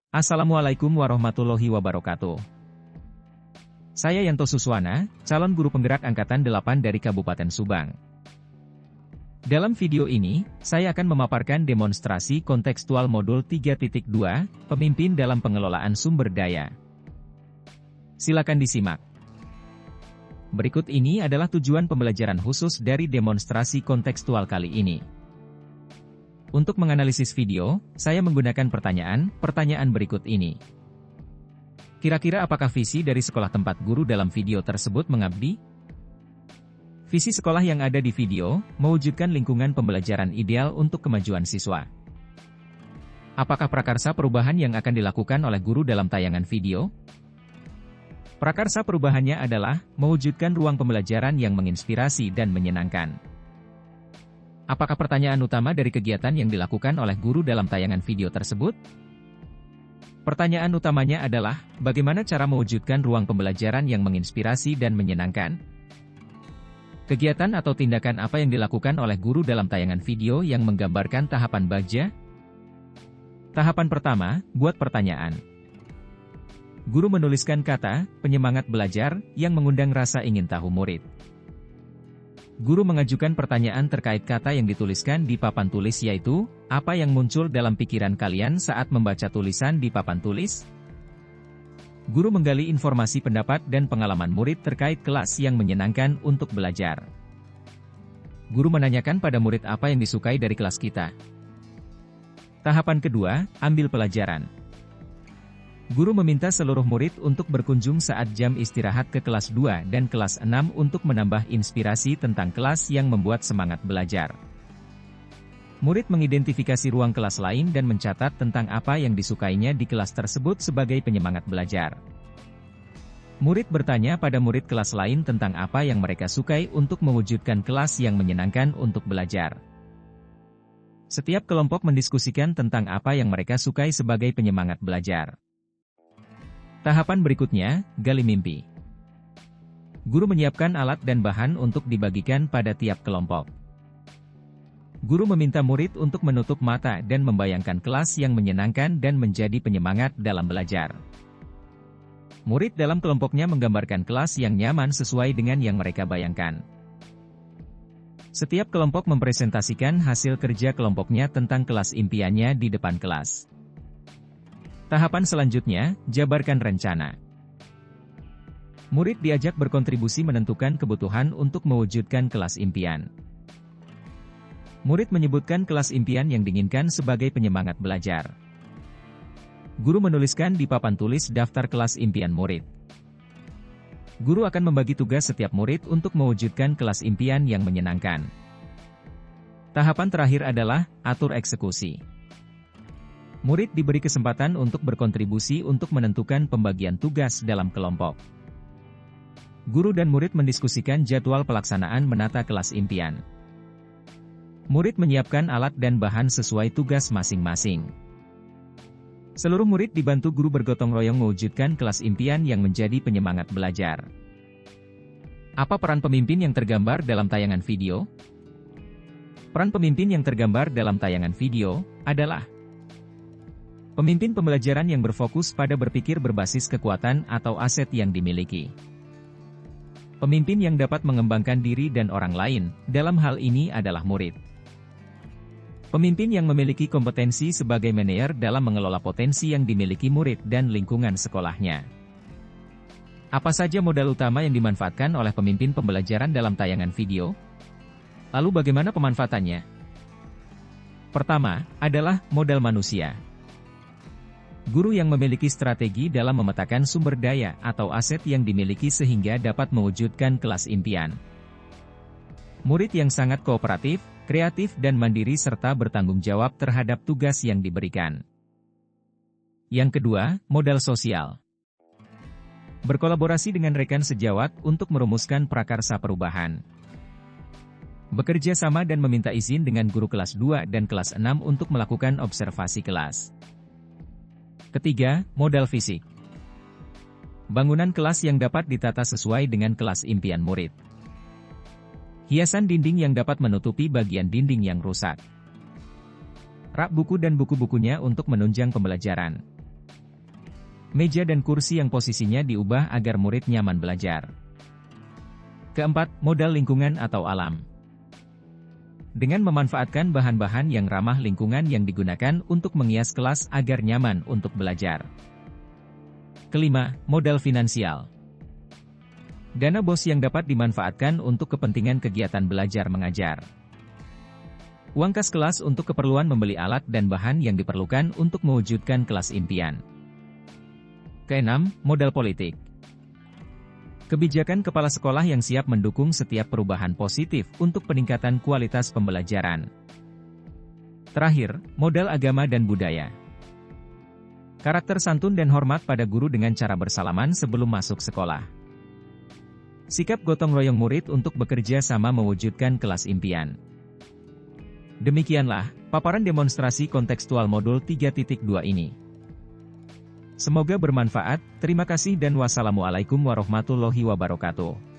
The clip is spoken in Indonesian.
Assalamualaikum warahmatullahi wabarakatuh. Saya Yanto Suswana, calon guru penggerak Angkatan 8 dari Kabupaten Subang. Dalam video ini, saya akan memaparkan demonstrasi kontekstual modul 3.2, Pemimpin dalam Pengelolaan Sumber Daya. Silakan disimak. Berikut ini adalah tujuan pembelajaran khusus dari demonstrasi kontekstual kali ini. Untuk menganalisis video, saya menggunakan pertanyaan berikut ini. Kira-kira apakah visi dari sekolah tempat guru dalam video tersebut mengabdi? Visi sekolah yang ada di video, mewujudkan lingkungan pembelajaran ideal untuk kemajuan siswa. Apakah prakarsa perubahan yang akan dilakukan oleh guru dalam tayangan video? Prakarsa perubahannya adalah, mewujudkan ruang pembelajaran yang menginspirasi dan menyenangkan. Apakah pertanyaan utama dari kegiatan yang dilakukan oleh guru dalam tayangan video tersebut? Pertanyaan utamanya adalah, bagaimana cara mewujudkan ruang pembelajaran yang menginspirasi dan menyenangkan? Kegiatan atau tindakan apa yang dilakukan oleh guru dalam tayangan video yang menggambarkan tahapan baja? Tahapan pertama, buat pertanyaan. Guru menuliskan kata, penyemangat belajar, yang mengundang rasa ingin tahu murid. Guru mengajukan pertanyaan terkait kata yang dituliskan di papan tulis yaitu, apa yang muncul dalam pikiran kalian saat membaca tulisan di papan tulis? Guru menggali informasi pendapat dan pengalaman murid terkait kelas yang menyenangkan untuk belajar. Guru menanyakan pada murid apa yang disukai dari kelas kita. Tahapan kedua, ambil pelajaran. Guru meminta seluruh murid untuk berkunjung saat jam istirahat ke kelas 2 dan kelas 6 untuk menambah inspirasi tentang kelas yang membuat semangat belajar. Murid mengidentifikasi ruang kelas lain dan mencatat tentang apa yang disukainya di kelas tersebut sebagai penyemangat belajar. Murid bertanya pada murid kelas lain tentang apa yang mereka sukai untuk mewujudkan kelas yang menyenangkan untuk belajar. Setiap kelompok mendiskusikan tentang apa yang mereka sukai sebagai penyemangat belajar. Tahapan berikutnya, gali mimpi. Guru menyiapkan alat dan bahan untuk dibagikan pada tiap kelompok. Guru meminta murid untuk menutup mata dan membayangkan kelas yang menyenangkan dan menjadi penyemangat dalam belajar. Murid dalam kelompoknya menggambarkan kelas yang nyaman sesuai dengan yang mereka bayangkan. Setiap kelompok mempresentasikan hasil kerja kelompoknya tentang kelas impiannya di depan kelas. Tahapan selanjutnya, jabarkan rencana. Murid diajak berkontribusi menentukan kebutuhan untuk mewujudkan kelas impian. Murid menyebutkan kelas impian yang diinginkan sebagai penyemangat belajar. Guru menuliskan di papan tulis daftar kelas impian murid. Guru akan membagi tugas setiap murid untuk mewujudkan kelas impian yang menyenangkan. Tahapan terakhir adalah, atur eksekusi. Murid diberi kesempatan untuk berkontribusi untuk menentukan pembagian tugas dalam kelompok. Guru dan murid mendiskusikan jadwal pelaksanaan menata kelas impian. Murid menyiapkan alat dan bahan sesuai tugas masing-masing. Seluruh murid dibantu guru bergotong royong mewujudkan kelas impian yang menjadi penyemangat belajar. Apa peran pemimpin yang tergambar dalam tayangan video? Peran pemimpin yang tergambar dalam tayangan video adalah pemimpin pembelajaran yang berfokus pada berpikir berbasis kekuatan atau aset yang dimiliki. Pemimpin yang dapat mengembangkan diri dan orang lain, dalam hal ini adalah murid. Pemimpin yang memiliki kompetensi sebagai manajer dalam mengelola potensi yang dimiliki murid dan lingkungan sekolahnya. Apa saja modal utama yang dimanfaatkan oleh pemimpin pembelajaran dalam tayangan video? Lalu bagaimana pemanfaatannya? Pertama, adalah modal manusia. Guru yang memiliki strategi dalam memetakan sumber daya atau aset yang dimiliki sehingga dapat mewujudkan kelas impian. Murid yang sangat kooperatif, kreatif dan mandiri serta bertanggung jawab terhadap tugas yang diberikan. Yang kedua, modal sosial. Berkolaborasi dengan rekan sejawat untuk merumuskan prakarsa perubahan. Bekerja sama dan meminta izin dengan guru kelas 2 dan kelas 6 untuk melakukan observasi kelas. Ketiga, modal fisik. Bangunan kelas yang dapat ditata sesuai dengan kelas impian murid. Hiasan dinding yang dapat menutupi bagian dinding yang rusak. Rak buku dan buku-bukunya untuk menunjang pembelajaran. Meja dan kursi yang posisinya diubah agar murid nyaman belajar. Keempat, modal lingkungan atau alam. Dengan memanfaatkan bahan-bahan yang ramah lingkungan yang digunakan untuk menghias kelas agar nyaman untuk belajar. Kelima, modal finansial. Dana BOS yang dapat dimanfaatkan untuk kepentingan kegiatan belajar mengajar. Uang kas kelas untuk keperluan membeli alat dan bahan yang diperlukan untuk mewujudkan kelas impian. Keenam, modal politik. Kebijakan kepala sekolah yang siap mendukung setiap perubahan positif untuk peningkatan kualitas pembelajaran. Terakhir, modal agama dan budaya. Karakter santun dan hormat pada guru dengan cara bersalaman sebelum masuk sekolah. Sikap gotong royong murid untuk bekerja sama mewujudkan kelas impian. Demikianlah paparan demonstrasi kontekstual modul 3.2 ini. Semoga bermanfaat. Terima kasih dan wassalamualaikum warahmatullahi wabarakatuh.